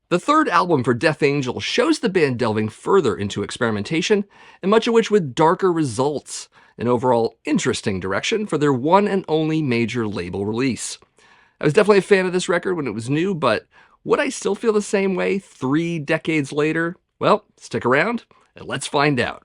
The third album for Death Angel shows the band delving further into experimentation, and much of which with darker results, an overall interesting direction for their one and only major label release. I was definitely a fan of this record when it was new, but would I still feel the same way 3 decades later? Well, stick around and let's find out.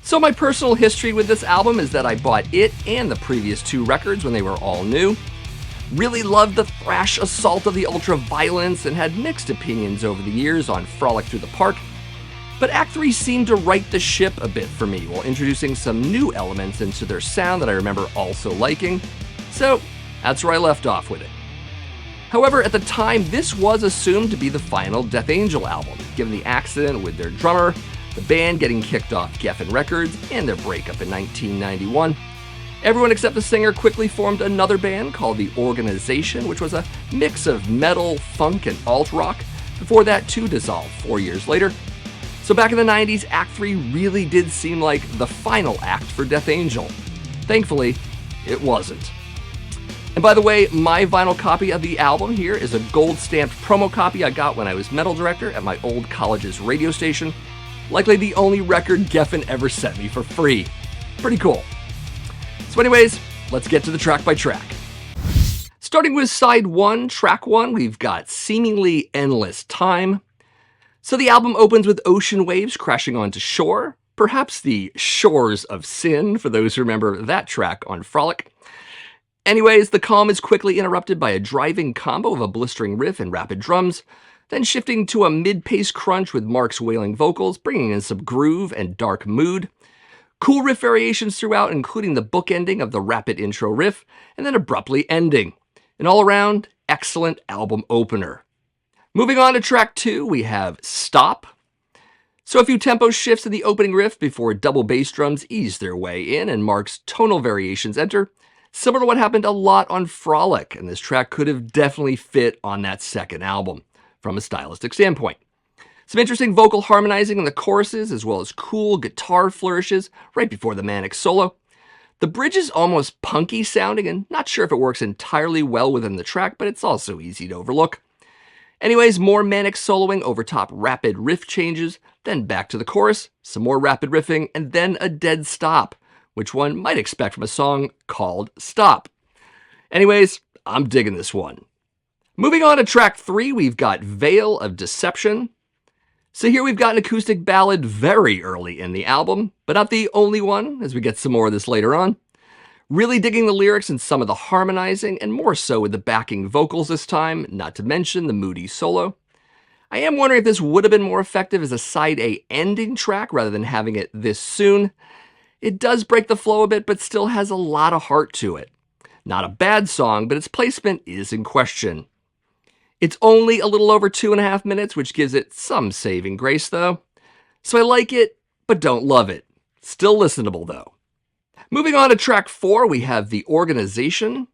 So my personal history with this album is that I bought it and the previous 2 records when they were all new. Really loved the thrash assault of the ultra-violence and had mixed opinions over the years on Frolic Through the Park. But Act 3 seemed to right the ship a bit for me while introducing some new elements into their sound that I remember also liking. So that's where I left off with it. However, at the time, this was assumed to be the final Death Angel album, given the accident with their drummer, the band getting kicked off Geffen Records, and their breakup in 1991. Everyone except the singer quickly formed another band called The Organization, which was a mix of metal, funk, and alt-rock, before that too dissolved 4 years later. So back in the 90s, Act 3 really did seem like the final act for Death Angel. Thankfully, it wasn't. And by the way, my vinyl copy of the album here is a gold-stamped promo copy I got when I was metal director at my old college's radio station. Likely the only record Geffen ever sent me for free. Pretty cool. So anyways, let's get to the track by track. Starting with side 1, track 1, we've got Seemingly Endless Time. So the album opens with ocean waves crashing onto shore, perhaps the shores of sin, for those who remember that track on Frolic. Anyways, the calm is quickly interrupted by a driving combo of a blistering riff and rapid drums, then shifting to a mid-pace crunch with Mark's wailing vocals, bringing in some groove and dark mood. Cool riff variations throughout, including the bookending of the rapid intro riff, and then abruptly ending. An all-around, excellent album opener. Moving on to track 2, we have Stop. So a few tempo shifts in the opening riff before double bass drums ease their way in and Mark's tonal variations enter, similar to what happened a lot on Frolic, and this track could have definitely fit on that second album from a stylistic standpoint. Some interesting vocal harmonizing in the choruses, as well as cool guitar flourishes right before the manic solo. The bridge is almost punky sounding, and not sure if it works entirely well within the track, but it's also easy to overlook. Anyways, more manic soloing over top rapid riff changes, then back to the chorus, some more rapid riffing, and then a dead stop, which one might expect from a song called Stop. Anyways, I'm digging this one. Moving on to track 3, we've got Veil of Deception. So here we've got an acoustic ballad very early in the album, but not the only one, as we get some more of this later on. Really digging the lyrics and some of the harmonizing, and more so with the backing vocals this time, not to mention the moody solo. I am wondering if this would have been more effective as a side A ending track rather than having it this soon. It does break the flow a bit, but still has a lot of heart to it. Not a bad song, but its placement is in question. It's only a little over 2.5 minutes, which gives it some saving grace though. So I like it, but don't love it. Still listenable though. Moving on to track 4, we have The Organization.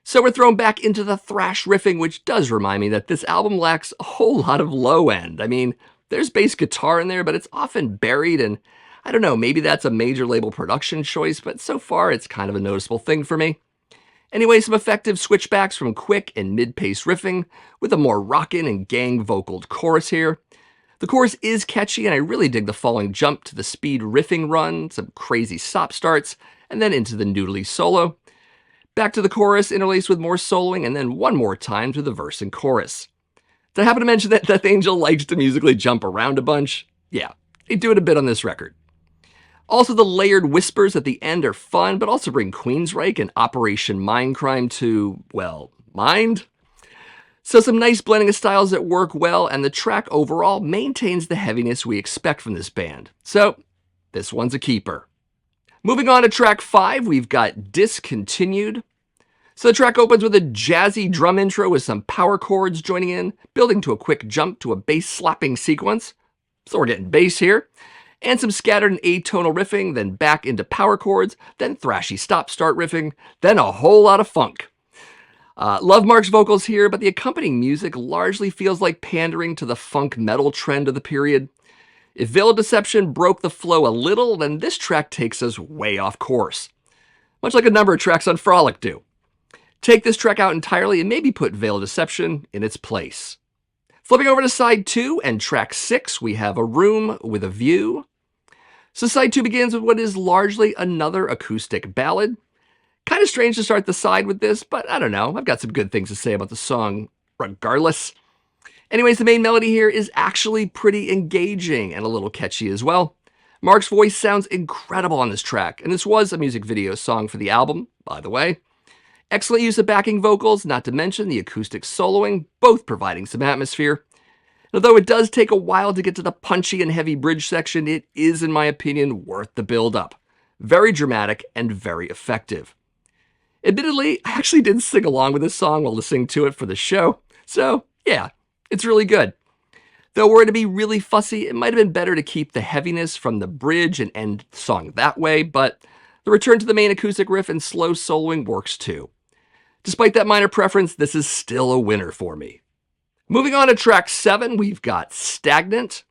So we're thrown back into the thrash riffing, which does remind me that this album lacks a whole lot of low end. I mean, there's bass guitar in there, but it's often buried, and I don't know, maybe that's a major label production choice, but so far it's kind of a noticeable thing for me. Anyway, some effective switchbacks from quick and mid-pace riffing, with a more rockin' and gang-vocaled chorus here. The chorus is catchy, and I really dig the falling jump to the speed riffing run, some crazy stop starts, and then into the noodly solo. Back to the chorus, interlaced with more soloing, and then one more time to the verse and chorus. Did I happen to mention that Death Angel likes to musically jump around a bunch? Yeah, they do it a bit on this record. Also, the layered whispers at the end are fun, but also bring Queensryche and Operation Mindcrime to, well, mind? So some nice blending of styles that work well, and the track overall maintains the heaviness we expect from this band. So, this one's a keeper. Moving on to track 5, we've got Discontinued. So the track opens with a jazzy drum intro with some power chords joining in, building to a quick jump to a bass slapping sequence. So we're getting bass here. And some scattered and atonal riffing, then back into power chords, then thrashy stop-start riffing, then a whole lot of funk. Love Mark's vocals here, but the accompanying music largely feels like pandering to the funk metal trend of the period. If Veil of Deception broke the flow a little, then this track takes us way off course. much like a number of tracks on Frolic do. Take this track out entirely and maybe put Veil of Deception in its place. Flipping over to side 2 and track 6, we have A Room with a View. So side 2 begins with what is largely another acoustic ballad. Kind of strange to start the side with this, but I don't know. I've got some good things to say about the song regardless. Anyways, the main melody here is actually pretty engaging and a little catchy as well. Mark's voice sounds incredible on this track, and this was a music video song for the album, by the way. Excellent use of backing vocals, not to mention the acoustic soloing, both providing some atmosphere. And although it does take a while to get to the punchy and heavy bridge section, it is, in my opinion, worth the build-up. Very dramatic and very effective. Admittedly, I actually did sing along with this song while listening to it for the show, so yeah, it's really good. Though were it to be really fussy, it might have been better to keep the heaviness from the bridge and end the song that way, but the return to the main acoustic riff and slow soloing works too. Despite that minor preference, this is still a winner for me. Moving on to track 7, we've got Stagnant.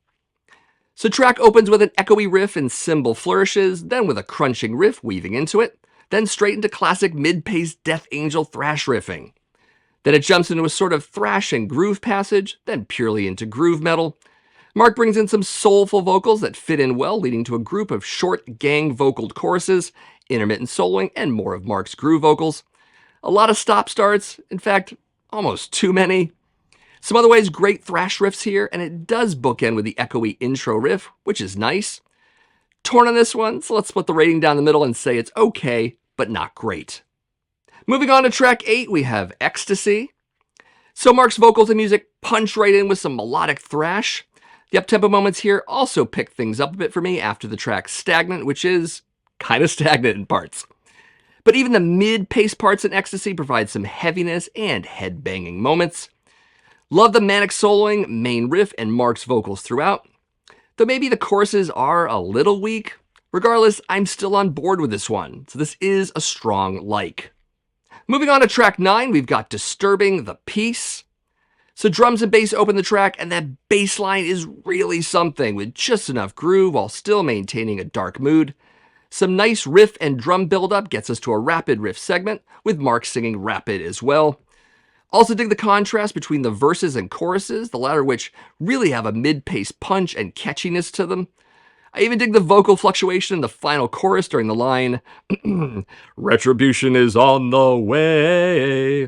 So track opens with an echoey riff and cymbal flourishes, then with a crunching riff weaving into it, then straight into classic mid-paced Death Angel thrash riffing. Then it jumps into a sort of thrash and groove passage, then purely into groove metal. Mark brings in some soulful vocals that fit in well, leading to a group of short gang-vocaled choruses, intermittent soloing, and more of Mark's groove vocals. A lot of stop-starts, in fact, almost too many. Some otherwise great thrash riffs here, and it does bookend with the echoey intro riff, which is nice. Torn on this one, so let's split the rating down the middle and say it's okay, but not great. Moving on to track 8, we have Ecstasy. So Mark's vocals and music punch right in with some melodic thrash. The up-tempo moments here also pick things up a bit for me after the track Stagnant, which is kind of stagnant in parts. But even the mid-paced parts in Ecstasy provide some heaviness and head-banging moments. Love the manic soloing, main riff, and Mark's vocals throughout. Though maybe the choruses are a little weak. Regardless, I'm still on board with this one, so this is a strong like. Moving on to track 9, we've got Disturbing the Peace. So drums and bass open the track, and that bass line is really something, with just enough groove while still maintaining a dark mood. Some nice riff and drum build-up gets us to a rapid riff segment, with Mark singing rapid as well. Also dig the contrast between the verses and choruses, the latter which really have a mid-paced punch and catchiness to them. I even dig the vocal fluctuation in the final chorus during the line, "Retribution is on the way."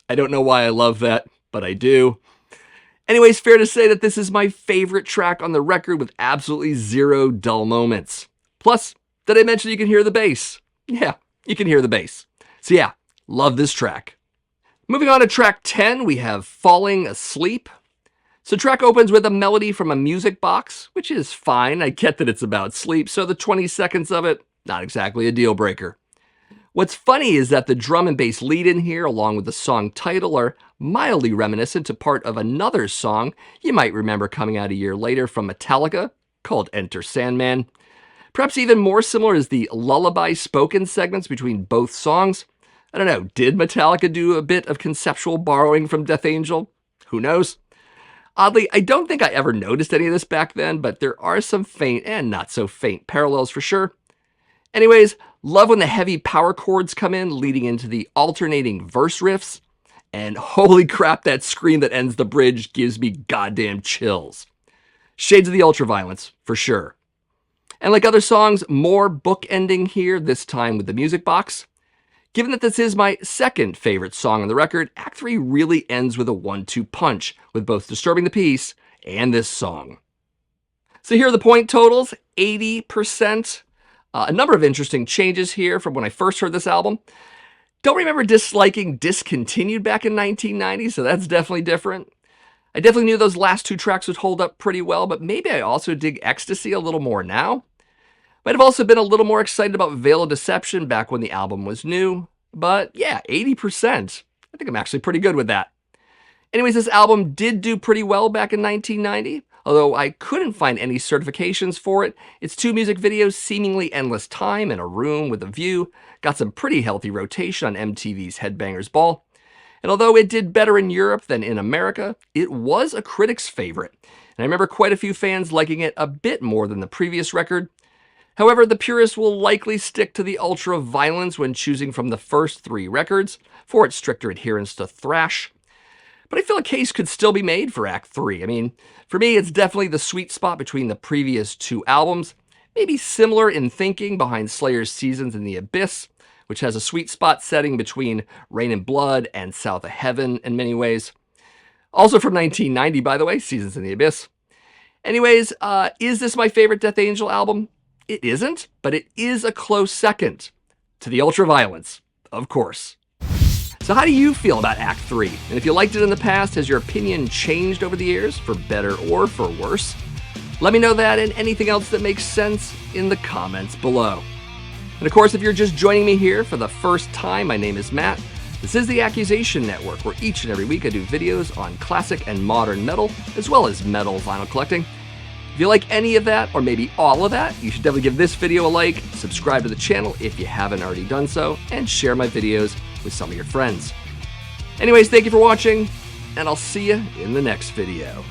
I don't know why I love that, but I do. Anyways, fair to say that this is my favorite track on the record with absolutely zero dull moments. Plus, did I mention you can hear the bass? Yeah, you can hear the bass. So yeah, love this track. Moving on to track 10, we have Falling Asleep. So track opens with a melody from a music box, which is fine. I get that it's about sleep, so the 20 seconds of it, not exactly a deal breaker. What's funny is that the drum and bass lead in here, along with the song title, are mildly reminiscent to part of another song you might remember coming out a year later from Metallica, called Enter Sandman. Perhaps even more similar is the lullaby spoken segments between both songs. I don't know, did Metallica do a bit of conceptual borrowing from Death Angel? Who knows? Oddly, I don't think I ever noticed any of this back then, but there are some faint and not so faint parallels for sure. Anyways, love when the heavy power chords come in, leading into the alternating verse riffs. And holy crap, that scream that ends the bridge gives me goddamn chills. Shades of the ultraviolence, for sure. And like other songs, more bookending here, this time with the music box. Given that this is my second favorite song on the record, Act 3 really ends with a 1-2 punch, with both Disturbing the Peace and this song. So here are the point totals, 80%. A number of interesting changes here from when I first heard this album. Don't remember disliking Discontinued back in 1990, so that's definitely different. I definitely knew those last 2 tracks would hold up pretty well, but maybe I also dig Ecstasy a little more now. Might have also been a little more excited about Veil of Deception back when the album was new. But yeah, 80%. I think I'm actually pretty good with that. Anyways, this album did do pretty well back in 1990. Although I couldn't find any certifications for it, its 2 music videos, Seemingly Endless Time and A Room with a View, got some pretty healthy rotation on MTV's Headbangers Ball. And although it did better in Europe than in America, it was a critic's favorite. And I remember quite a few fans liking it a bit more than the previous record. However, the purists will likely stick to the ultra-violence when choosing from the first 3 records for its stricter adherence to thrash. But I feel a case could still be made for Act 3. I mean, for me, it's definitely the sweet spot between the previous 2 albums, maybe similar in thinking behind Slayer's Seasons in the Abyss, which has a sweet spot setting between Rain and Blood and South of Heaven in many ways. Also from 1990, by the way, Seasons in the Abyss. Anyways, is this my favorite Death Angel album? It isn't, but it is a close second to the ultraviolence, of course. So how do you feel about Act 3? And if you liked it in the past, has your opinion changed over the years, for better or for worse? Let me know that and anything else that makes sense in the comments below. And of course, if you're just joining me here for the first time, my name is Matt. This is the Accusation Network, where each and every week I do videos on classic and modern metal, as well as metal vinyl collecting. If you like any of that, or maybe all of that, you should definitely give this video a like, subscribe to the channel if you haven't already done so, and share my videos with some of your friends. Anyways, thank you for watching, and I'll see you in the next video.